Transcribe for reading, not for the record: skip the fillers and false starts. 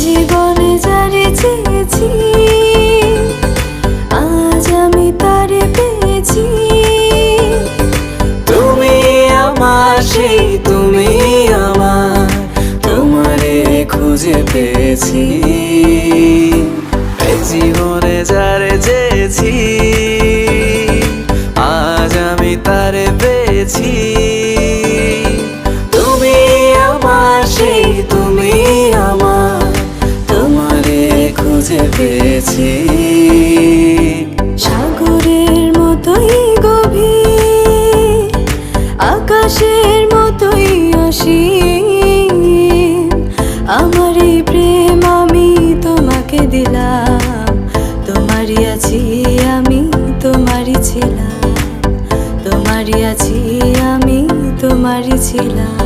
জীবনে যারে চেয়েছি আজ আমি তারে পেয়েছি। তুমি আমার সেই তুমি আমার, তোমারে খুঁজে পেয়েছি। এই জীবনে যারে চেয়েছি আজ আমি তারে পেয়েছি। তুমি আমার সেই তুমি আমার, তোমারে খুঁজে পেয়েছি। সাগরের মতোই গভীর, আকাশের মতোই অসীম, আমার এই প্রেম আমি তোমাকে দিলাম। তোমারই আছি আমি, তোমারই ছিলাম, তোমারই আছি আমি, তোমারই ছিলাম।